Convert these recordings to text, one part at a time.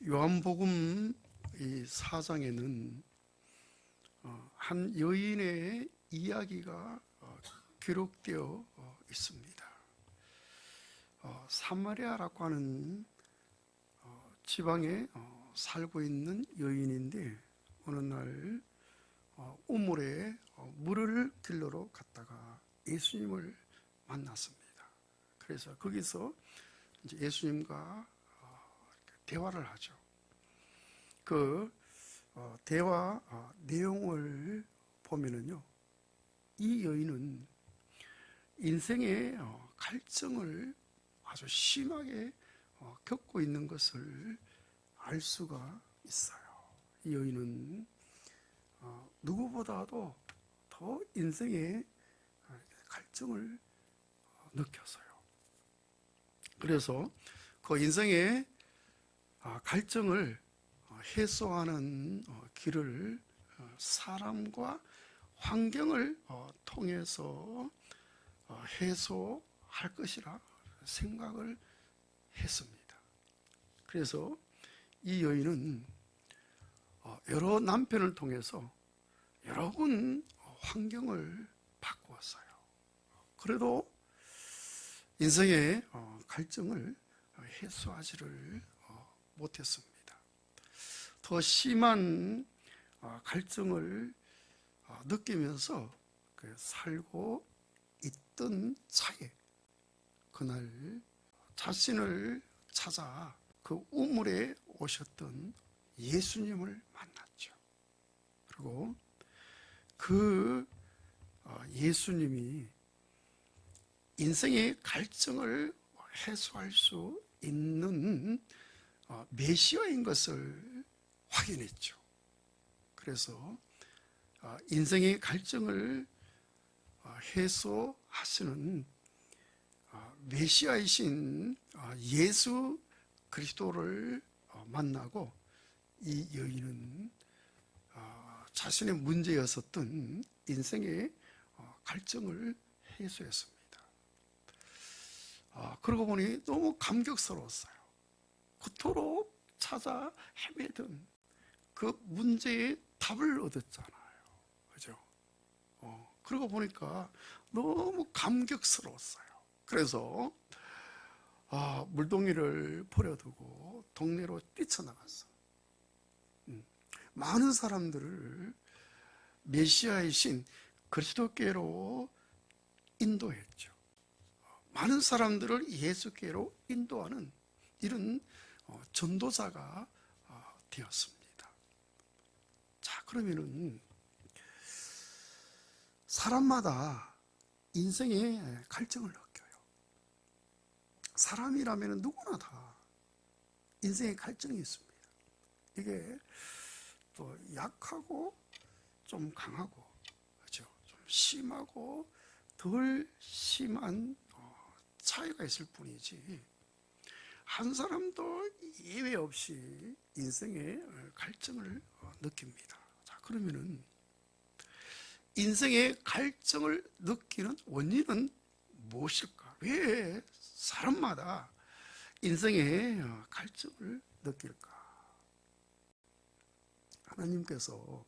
요한복음 이 4장에는 한 여인의 이야기가 기록되어 있습니다. 사마리아라고 하는 지방에 살고 있는 여인인데, 어느 날 우물에 물을 길러러 갔다가 예수님을 만났습니다. 그래서 거기서 이제 예수님과 대화를 하죠. 그 대화 내용을 보면은요, 이 여인은 인생의 갈증을 아주 심하게 겪고 있는 것을 알 수가 있어요. 이 여인은 누구보다도 더 인생의 갈증을 느꼈어요. 그래서 그 인생의 갈증을 해소하는 길을 사람과 환경을 통해서 해소할 것이라 생각을 했습니다. 그래서 이 여인은 여러 남편을 통해서 여러 번 환경을 바꾸었어요. 그래도 인생의 갈증을 해소하지를 못했습니다. 더 심한 갈증을 느끼면서 살고 있던 차에 그날 자신을 찾아 그 우물에 오셨던 예수님을 만났죠. 그리고 그 예수님이 인생의 갈증을 해소할 수 있는 메시아인 것을 확인했죠. 그래서 인생의 갈증을 해소하시는 메시아이신 예수 그리스도를 만나고, 이 여인은 자신의 문제였었던 인생의 갈증을 해소했습니다. 그러고 보니 너무 감격스러웠어요. 그토록 찾아 헤매던 그 문제의 답을 얻었잖아요. 그죠? 그러고 보니까 너무 감격스러웠어요. 그래서 물동이를 버려두고 동네로 뛰쳐나갔어. 많은 사람들을 메시아이신 그리스도께로 인도했죠. 많은 사람들을 예수께로 인도하는 이런 전도자가 되었습니다. 자, 그러면은 사람마다 인생의 갈증을 느껴요. 사람이라면 누구나 다 인생의 갈증이 있습니다. 이게 또 약하고 좀 강하고, 그렇죠? 좀 심하고 덜 심한 차이가 있을 뿐이지, 한 사람도 예외 없이 인생의 갈증을 느낍니다. 자, 그러면은 인생의 갈증을 느끼는 원인은 무엇일까? 왜 사람마다 인생의 갈증을 느낄까? 하나님께서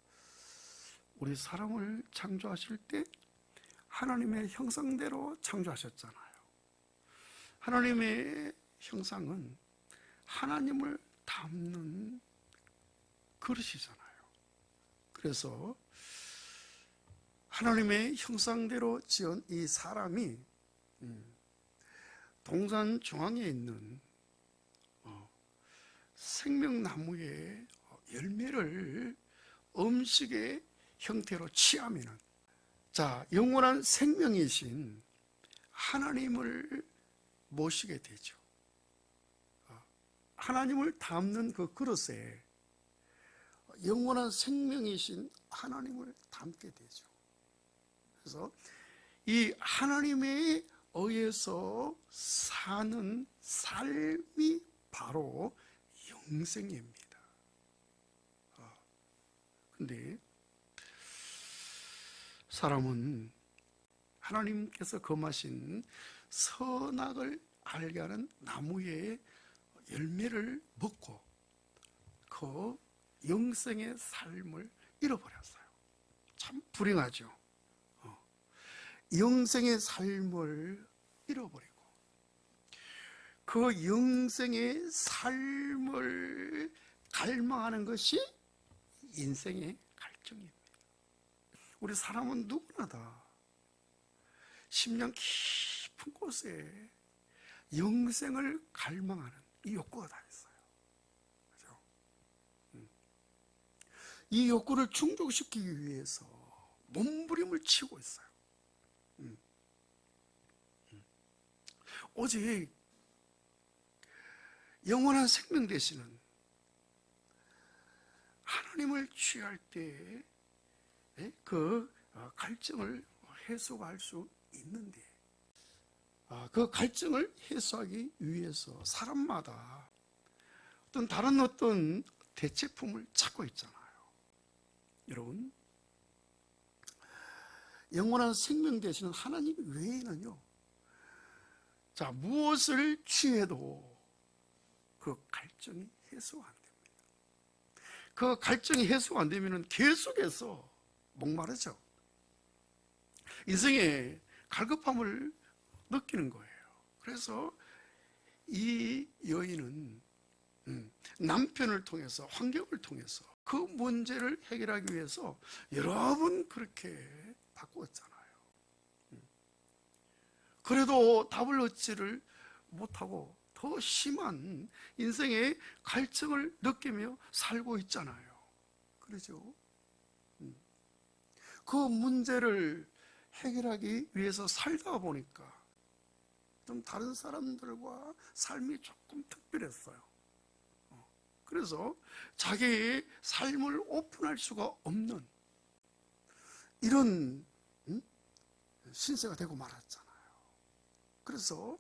우리 사람을 창조하실 때 하나님의 형상대로 창조하셨잖아요. 하나님의 형상은 하나님을 담는 그릇이잖아요. 그래서 하나님의 형상대로 지은 이 사람이 동산 중앙에 있는 생명나무의 열매를 음식의 형태로 취하면은, 자, 영원한 생명이신 하나님을 모시게 되죠. 하나님을 담는 그 그릇에 영원한 생명이신 하나님을 담게 되죠. 그래서 이 하나님에 의해서 사는 삶이 바로 영생입니다. 근데 사람은 하나님께서 금하신 선악을 알게 하는 나무의 열매를 먹고 그 영생의 삶을 잃어버렸어요. 참 불행하죠. 영생의 삶을 잃어버리고 그 영생의 삶을 갈망하는 것이 인생의 갈증입니다. 우리 사람은 누구나 다 심령 깊은 곳에 영생을 갈망하는 이 욕구가 다 있어요. 그렇죠? 이 욕구를 충족시키기 위해서 몸부림을 치고 있어요. 오직 영원한 생명 되시는 하나님을 취할 때 그 갈증을 해소할 수 있는데, 그 갈증을 해소하기 위해서 사람마다 다른 어떤 대체품을 찾고 있잖아요. 여러분, 영원한 생명 되시는 하나님 외에는요, 자, 무엇을 취해도 그 갈증이 해소가 안 됩니다. 그 갈증이 해소가 안 되면 계속해서 목마르죠. 인생의 갈급함을 느끼는 거예요. 그래서 이 여인은 남편을 통해서, 환경을 통해서 그 문제를 해결하기 위해서 여러 번 그렇게 바꾸었잖아요. 그래도 답을 얻지를 못하고 더 심한 인생의 갈증을 느끼며 살고 있잖아요. 그렇죠? 그 문제를 해결하기 위해서 살다 보니까 좀 다른 사람들과 삶이 조금 특별했어요. 그래서 자기의 삶을 오픈할 수가 없는 이런 신세가 되고 말았잖아요. 그래서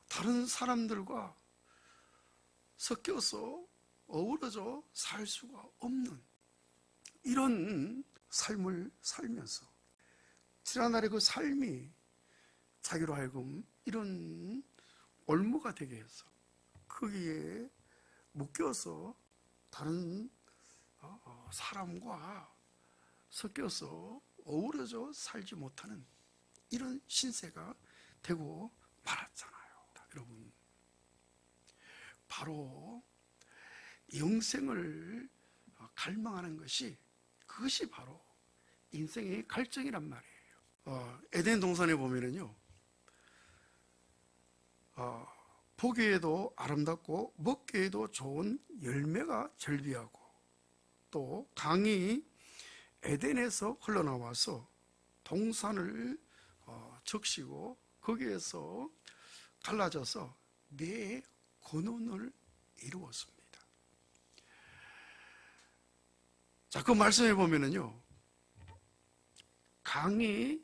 다른 사람들과 섞여서 어우러져 살 수가 없는 이런 삶을 살면서 지난날의 그 삶이 자기로 하여금 이런 올무가 되게 해서 거기에 묶여서 다른 사람과 섞여서 어우러져 살지 못하는 이런 신세가 되고 말았잖아요. 여러분, 바로 영생을 갈망하는 것이, 그것이 바로 인생의 갈증이란 말이에요. 에덴 동산에 보면은요, 보기에도 아름답고 먹기에도 좋은 열매가 절비하고, 또 강이 에덴에서 흘러나와서 동산을 적시고 거기에서 갈라져서 네 근원을 이루었습니다. 자, 그 말씀해 보면은요, 강이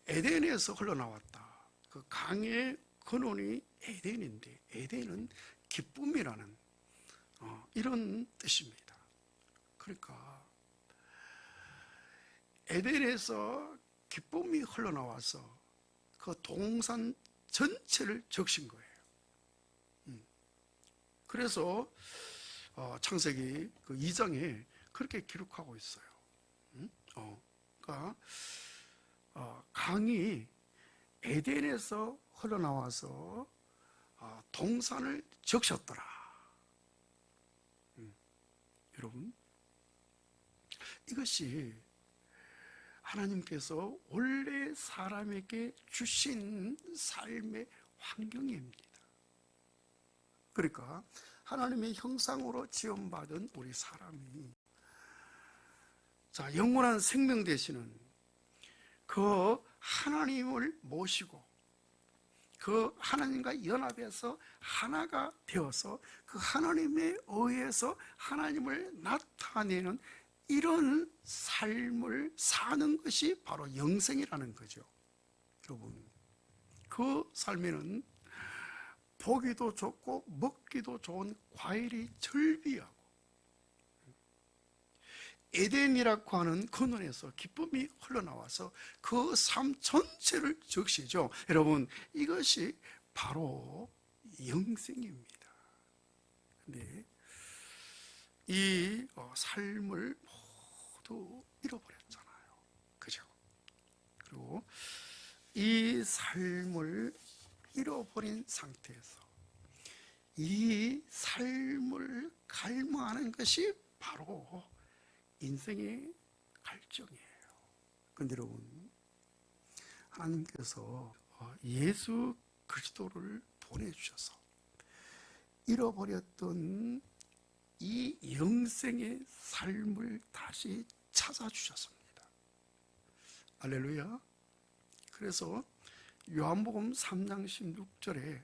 에덴에서 흘러나왔다. 그 강의 근원이 에덴인데, 에덴은 기쁨이라는 이런 뜻입니다. 그러니까 에덴에서 기쁨이 흘러나와서 그 동산 전체를 적신 거예요. 그래서 창세기 그 2장에 그렇게 기록하고 있어요. 그러니까 강이 에덴에서 흘러나와서 동산을 적셨더라. 여러분, 이것이 하나님께서 원래 사람에게 주신 삶의 환경입니다. 그러니까 하나님의 형상으로 지음받은 우리 사람이, 자, 영원한 생명 되시는 그 하나님을 모시고 그 하나님과 연합해서 하나가 되어서 그 하나님에 의해서 하나님을 나타내는 이런 삶을 사는 것이 바로 영생이라는 거죠. 여러분, 그 삶에는 보기도 좋고 먹기도 좋은 과일이 절비하고 에덴이라고 하는 근원에서 기쁨이 흘러나와서 그 삶 전체를 적시죠. 여러분, 이것이 바로 영생입니다. 근데 이 삶을 모두 잃어버렸잖아요. 그죠? 그리고 이 삶을 잃어버린 상태에서 이 삶을 갈망하는 것이 바로 인생의 갈증이에요. 근데 여러분, 하나님께서 예수 그리스도를 보내주셔서 잃어버렸던 이 영생의 삶을 다시 찾아주셨습니다. 할렐루야. 그래서 요한복음 3장 16절에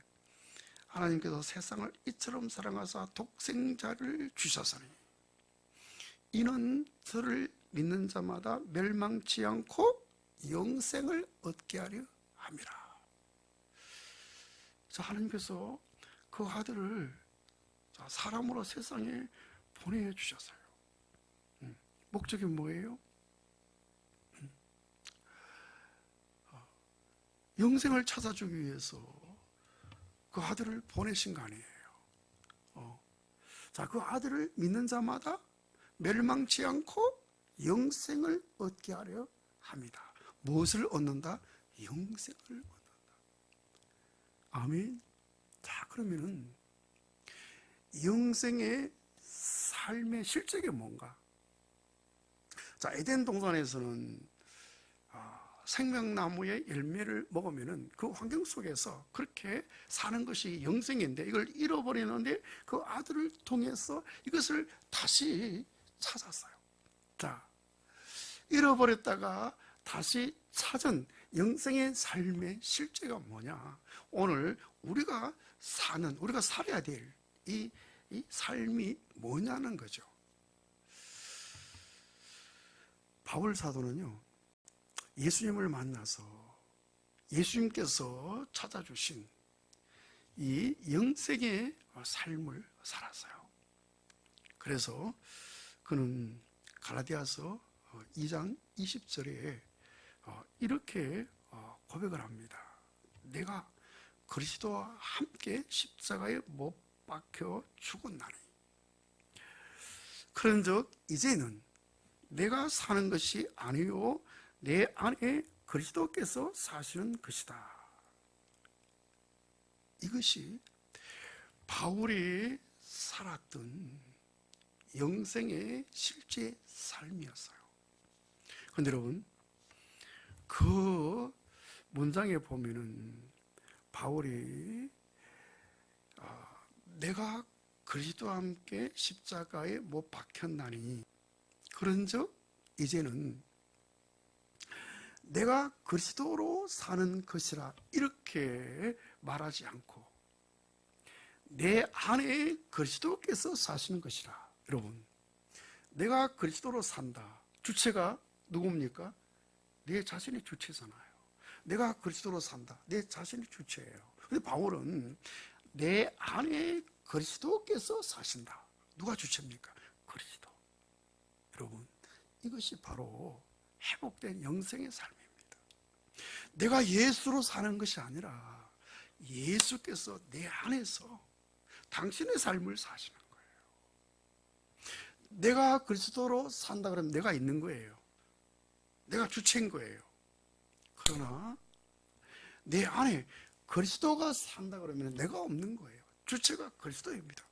하나님께서 세상을 이처럼 사랑하사 독생자를 주셨으니 이는 저를 믿는 자마다 멸망치 않고 영생을 얻게 하려 함이라. 자, 하나님께서 그 아들을 사람으로 세상에 보내주셨어요. 목적이 뭐예요? 영생을 찾아주기 위해서 그 아들을 보내신 거 아니에요. 자, 그 아들을 믿는 자마다 멸망치 않고 영생을 얻게 하려 합니다. 무엇을 얻는다? 영생을 얻는다. 아멘. 자, 그러면은 영생의 삶의 실적이 뭔가? 자, 에덴 동산에서는 생명나무의 열매를 먹으면은 그 환경 속에서 그렇게 사는 것이 영생인데 이걸 잃어버리는데 그 아들을 통해서 이것을 다시 찾았어요. 자, 잃어버렸다가 다시 찾은 영생의 삶의 실제가 뭐냐? 오늘 우리가 살아야 될 이 삶이 뭐냐는 거죠. 바울 사도는요, 예수님을 만나서 예수님께서 찾아주신 이 영생의 삶을 살았어요. 그래서 그는 갈라디아서 2장 20절에 이렇게 고백을 합니다. 내가 그리스도와 함께 십자가에 못 박혀 죽었나니 그런즉 이제는 내가 사는 것이 아니요 내 안에 그리스도께서 사시는 것이다. 이것이 바울이 살았던 영생의 실제 삶이었어요. 그런데 여러분, 그 문장에 보면은 바울이 내가 그리스도와 함께 십자가에 못 박혔나니 그런즉 이제는 내가 그리스도로 사는 것이라 이렇게 말하지 않고 내 안에 그리스도께서 사시는 것이라. 여러분, 내가 그리스도로 산다. 주체가 누굽니까? 내 자신이 주체잖아요. 내가 그리스도로 산다. 내 자신이 주체예요. 근데 바울은 내 안에 그리스도께서 사신다. 누가 주체입니까? 그리스도. 여러분, 이것이 바로 회복된 영생의 삶입니다. 내가 예수로 사는 것이 아니라 예수께서 내 안에서 당신의 삶을 사시는 거예요. 내가 그리스도로 산다 그러면 내가 있는 거예요. 내가 주체인 거예요. 그러나 내 안에 그리스도가 산다 그러면 내가 없는 거예요. 주체가 그리스도입니다.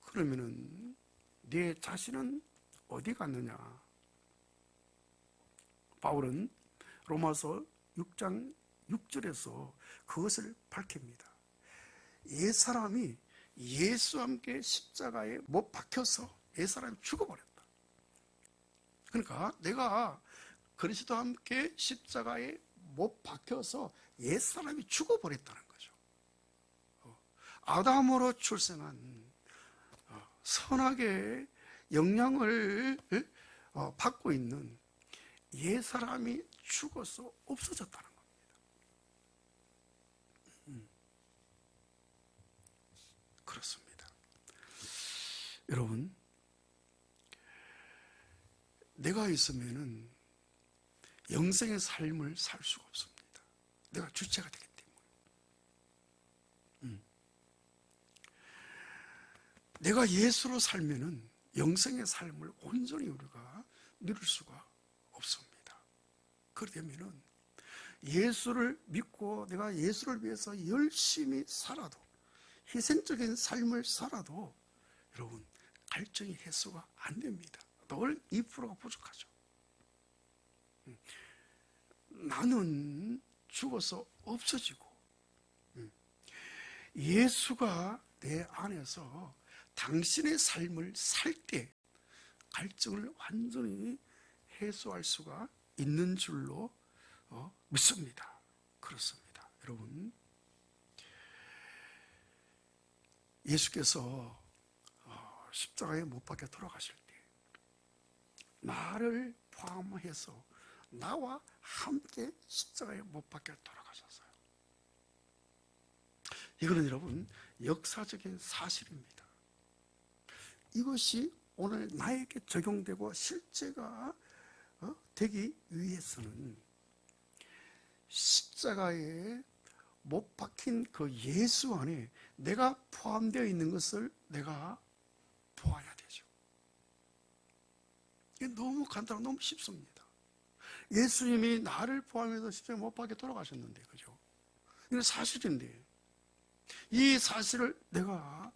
그러면은 내 자신은 어디 갔느냐? 바울은 로마서 6장 6절에서 그것을 밝힙니다. 옛사람이 예수와 함께 십자가에 못 박혀서 옛사람이 죽어버렸다. 그러니까 내가 그리스도와 함께 십자가에 못 박혀서 옛사람이 죽어버렸다는 거죠. 아담으로 출생한 선악의 영향을 받고 있는 옛사람이 죽어서 없어졌다는 겁니다. 그렇습니다. 여러분, 내가 있으면은 영생의 삶을 살 수가 없습니다. 내가 주체가 되기 때문에. 내가 예수로 살면은 영생의 삶을 온전히 우리가 누릴 수가 없습니다. 그러려면은 예수를 믿고 내가 예수를 위해서 열심히 살아도, 희생적인 삶을 살아도 여러분 갈증이 해소가 안 됩니다. 늘 2%가 부족하죠. 나는 죽어서 없어지고 예수가 내 안에서 당신의 삶을 살 때 갈증을 완전히 해소할 수가 있는 줄로 믿습니다. 그렇습니다. 여러분, 예수께서 십자가에 못 박혀 돌아가실 때 나를 포함해서 나와 함께 십자가에 못 박혀 돌아가셨어요. 이거는 여러분 역사적인 사실입니다. 이것이 오늘 나에게 적용되고 실제가 되기 위해서는 십자가에 못 박힌 그 예수 안에 내가 포함되어 있는 것을 내가 보아야 되죠. 이게 너무 간단하고 너무 쉽습니다. 예수님이 나를 포함해서 십자가에 못 박혀 돌아가셨는데, 그죠? 이건 사실인데 이 사실을 내가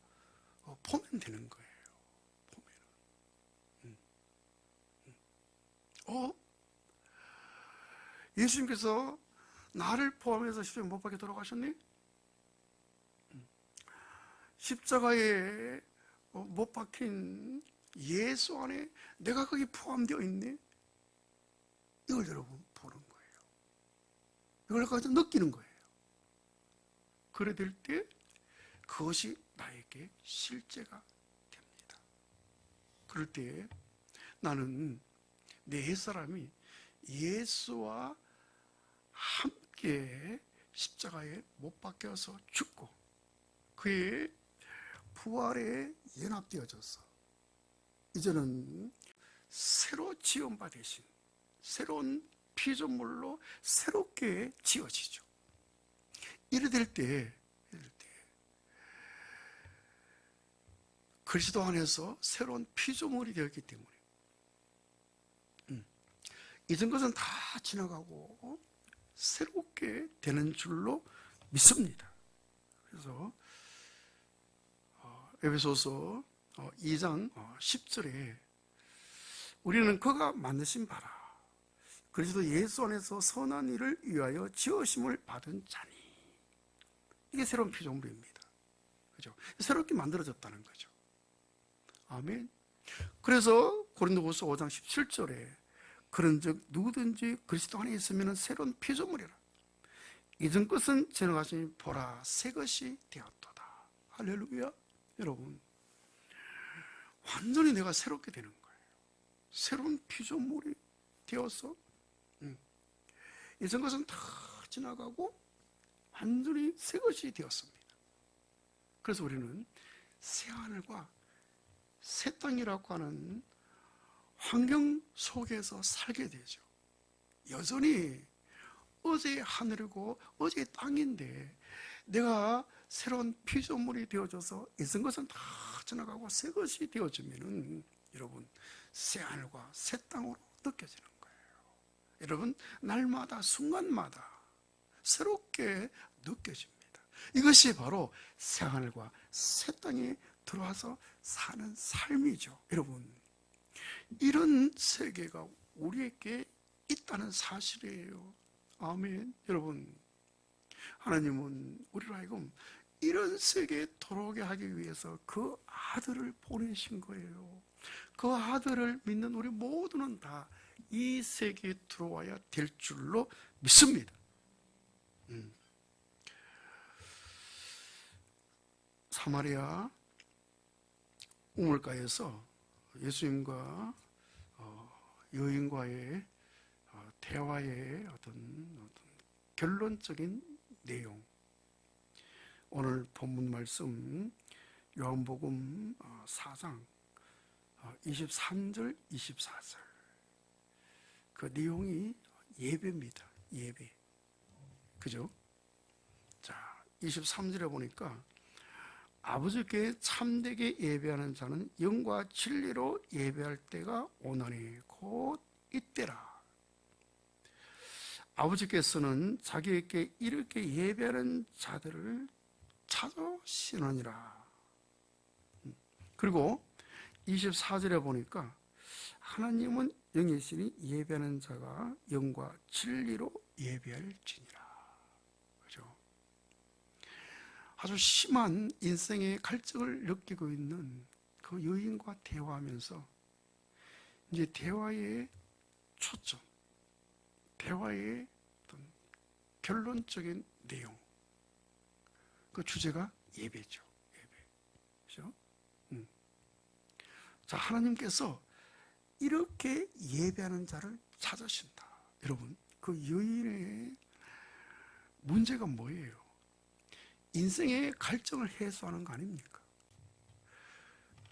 보면 되는 거예요. 예수님께서 나를 포함해서 십자가에 못 박혀 돌아가셨니? 십자가에 못 박힌 예수 안에 내가 거기 포함되어 있네? 이걸 여러분 보는 거예요. 이걸 가지고 느끼는 거예요. 그래 될 때 그것이 나에게 실제가 됩니다. 그럴 때 나는 내 옛사람이 예수와 함께 십자가에 못 박혀서 죽고 그의 부활에 연합되어져서 이제는 새로 지음받으신 새로운 피조물로 새롭게 지어지죠. 이래 될 때 그리스도 안에서 새로운 피조물이 되었기 때문에 이전 것은 다 지나가고 새롭게 되는 줄로 믿습니다. 그래서 에베소서 2장 10절에 우리는 그가 만드신 바라 그리스도 예수 안에서 선한 일을 위하여 지으심을 받은 자니, 이게 새로운 피조물입니다. 그죠? 새롭게 만들어졌다는 거죠. 아멘. 그래서 고린도후서 5장 17절에 그런즉 누구든지 그리스도 안에 있으면 새로운 피조물이라 이전 것은 지나가시니 보라 새 것이 되었도다. 할렐루야. 여러분, 완전히 내가 새롭게 되는 거예요. 새로운 피조물이 되어서 이전 것은 다 지나가고 완전히 새 것이 되었습니다. 그래서 우리는 새 하늘과 새 땅이라고 하는 환경 속에서 살게 되죠. 여전히 어제의 하늘이고 어제의 땅인데 내가 새로운 피조물이 되어져서 이전 것은 다 지나가고 새 것이 되어지면은 여러분 새 하늘과 새 땅으로 느껴지는 거예요. 여러분 날마다 순간마다 새롭게 느껴집니다. 이것이 바로 새 하늘과 새 땅에 들어와서 사는 삶이죠. 여러분 이런 세계가 우리에게 있다는 사실이에요. 아멘. 여러분 하나님은 우리로 하여금 이런 세계에 들어오게 하기 위해서 그 아들을 보내신 거예요. 그 아들을 믿는 우리 모두는 다 이 세계에 들어와야 될 줄로 믿습니다. 사마리아 우물가에서 예수님과 여인과의 대화의 어떤 결론적인 내용, 오늘 본문 말씀 요한복음 4장 23절 24절 그 내용이 예배입니다. 예배. 그죠? 자, 23절에 보니까 아버지께 참되게 예배하는 자는 영과 진리로 예배할 때가 오나니 곧 이때라. 아버지께서는 자기에게 이렇게 예배하는 자들을 찾으시느니라. 그리고 24절에 보니까 하나님은 영이시니 예배하는 자가 영과 진리로 예배할지니라. 그죠? 아주 심한 인생의 갈증을 느끼고 있는 그 여인과 대화하면서 이제 대화의 초점, 대화의 어떤 결론적인 내용, 그 주제가 예배죠. 예배. 그죠? 자, 하나님께서 이렇게 예배하는 자를 찾으신다. 여러분, 그 여인의 문제가 뭐예요? 인생의 갈증을 해소하는 거 아닙니까?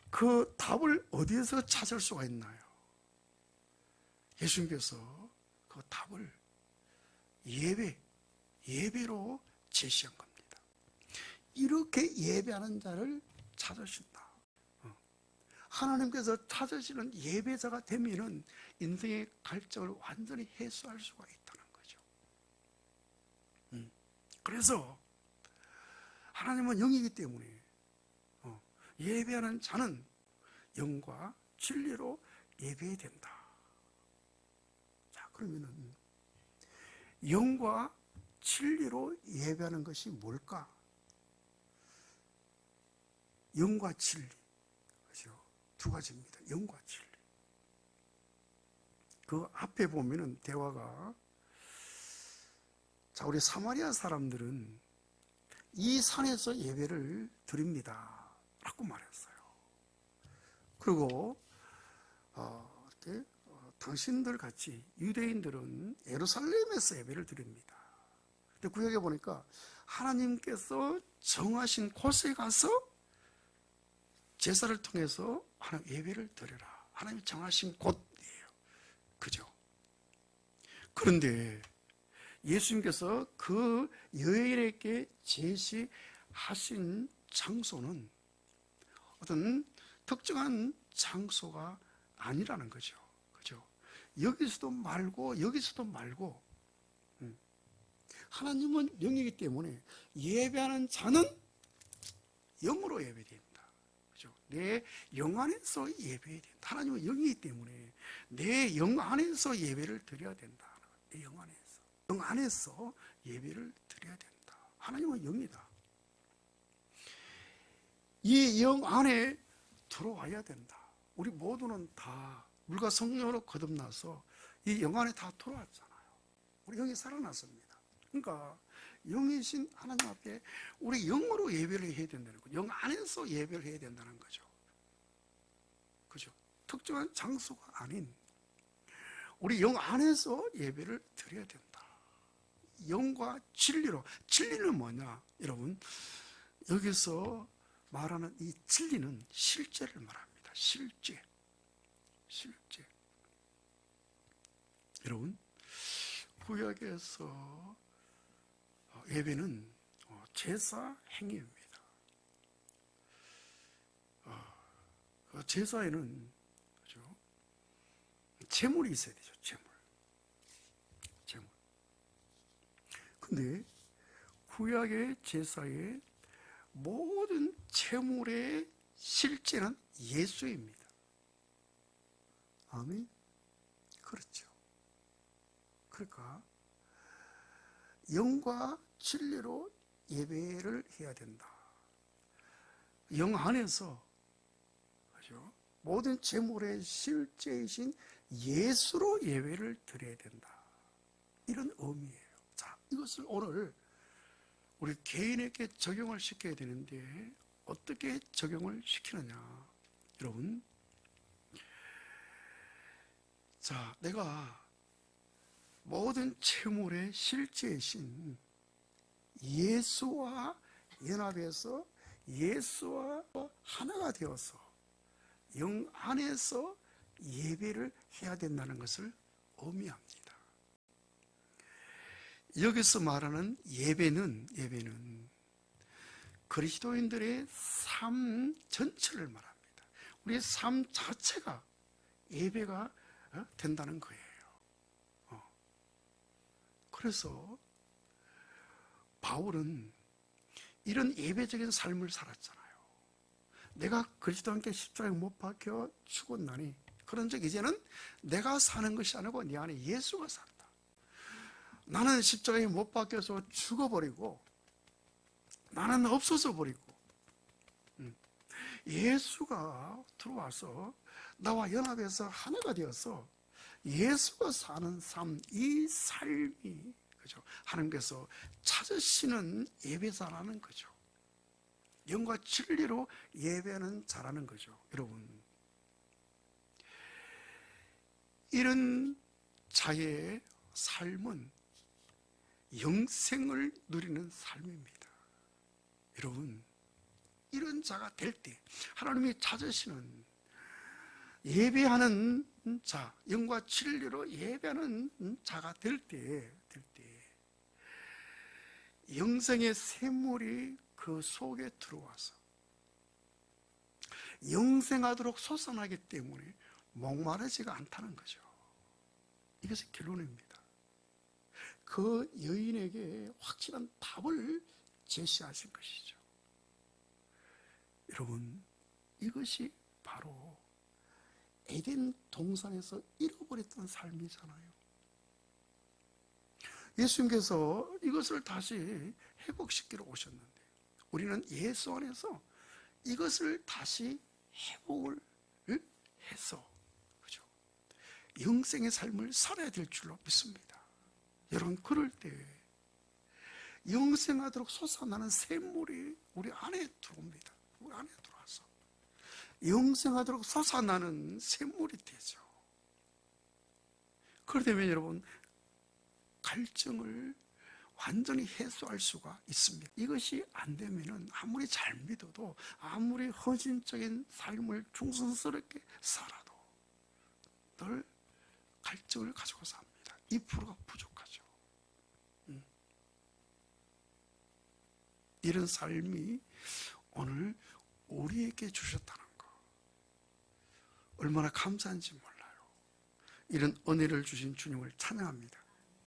그 답을 어디에서 찾을 수가 있나요? 예수님께서 그 답을 예배로 제시한 겁니다. 이렇게 예배하는 자를 찾으신다. 하나님께서 찾으시는 예배자가 되면은 인생의 갈증을 완전히 해소할 수가 있다는 거죠. 그래서 하나님은 영이기 때문에 예배하는 자는 영과 진리로 예배해야 된다. 자, 그러면은 영과 진리로 예배하는 것이 뭘까? 영과 진리. 그죠? 두 가지입니다. 영과 진리. 그 앞에 보면은 대화가, 자, 우리 사마리아 사람들은 이 산에서 예배를 드립니다 라고 말했어요. 그리고 이렇게 당신들 같이 유대인들은 예루살렘에서 예배를 드립니다. 근데 구역에 보니까 하나님께서 정하신 곳에 가서 제사를 통해서 하나님 예배를 드려라. 하나님이 정하신 곳이에요. 그죠? 그런데 예수님께서 그 여인에게 제시하신 장소는 어떤 특정한 장소가 아니라는 거죠. 그죠? 여기서도 말고 여기서도 말고, 하나님은 영이기 때문에 예배하는 자는 영으로 예배된다. 그죠? 내 영 안에서 예배해야 된다. 하나님은 영이기 때문에 내 영 안에서 예배를 드려야 된다. 내 영 안에서. 영 안에서 예배를 드려야 된다. 하나님은 영이다. 이 영 안에 들어와야 된다. 우리 모두는 다 물과 성령으로 거듭나서 이 영 안에 다 들어왔잖아요. 우리 영이 살아났습니다. 그러니까 영이신 하나님 앞에 우리 영으로 예배를 해야 된다는 거죠. 영 안에서 예배를 해야 된다는 거죠. 그죠? 특정한 장소가 아닌 우리 영 안에서 예배를 드려야 된다. 영과 진리로. 진리는 뭐냐? 여러분, 여기서 말하는 이 진리는 실제를 말합니다. 실제. 여러분, 구약에서 예배는 제사 행위입니다. 제사에는, 그죠? 제물이 있어야 되죠. 제물. 근데 구약의 제사의 모든 제물의 실제는 예수입니다. 아멘? 그렇죠. 그러니까 영과 진리로 예배를 해야 된다. 영 안에서, 그죠? 모든 제물의 실제이신 예수로 예배를 드려야 된다. 이런 의미예요. 자, 이것을 오늘 우리 개인에게 적용을 시켜야 되는데 어떻게 적용을 시키느냐? 여러분, 자, 내가 모든 제물의 실제이신 예수와 연합해서 예수와 하나가 되어서 영 안에서 예배를 해야 된다는 것을 의미합니다. 여기서 말하는 예배는 그리스도인들의 삶 전체를 말합니다. 우리의 삶 자체가 예배가 된다는 거예요. 그래서 바울은 이런 예배적인 삶을 살았잖아요. 내가 그리스도와 함께 십자가에 못 박혀 죽었나니 그런즉 이제는 내가 사는 것이 아니고 내 안에 예수가 산다. 나는 십자가에 못 박혀서 죽어버리고 나는 없어져 버리고 예수가 들어와서 나와 연합해서 하나가 되어서 예수가 사는 삶, 이 삶이 그죠? 하나님께서 찾으시는 예배자라는 거죠. 영과 진리로 예배하는 자라는 거죠. 여러분, 이런 자의 삶은 영생을 누리는 삶입니다. 여러분, 이런 자가 될 때 하나님이 찾으시는 예배하는 자, 영과 진리로 예배하는 자가 될 때 영생의 샘물이 그 속에 들어와서 영생하도록 솟아나기 때문에 목마르지가 않다는 거죠. 이것이 결론입니다. 그 여인에게 확실한 답을 제시하신 것이죠. 여러분, 이것이 바로 에덴 동산에서 잃어버렸던 삶이잖아요. 예수님께서 이것을 다시 회복시키러 오셨는데 우리는 예수 안에서 이것을 다시 회복을 해서 그죠? 영생의 삶을 살아야 될 줄로 믿습니다. 여러분, 그럴 때 영생하도록 솟아나는 샘물이 우리 안에 들어옵니다. 우리 안에 들어와서 영생하도록 솟아나는 샘물이 되죠. 그러면 여러분, 갈증을 완전히 해소할 수가 있습니다. 이것이 안 되면은 아무리 잘 믿어도 아무리 헌신적인 삶을 충성스럽게 살아도 늘 갈증을 가지고 삽니다. 2%가 부족하죠. 이런 삶이 오늘 우리에게 주셨다는 거 얼마나 감사한지 몰라요. 이런 은혜를 주신 주님을 찬양합니다.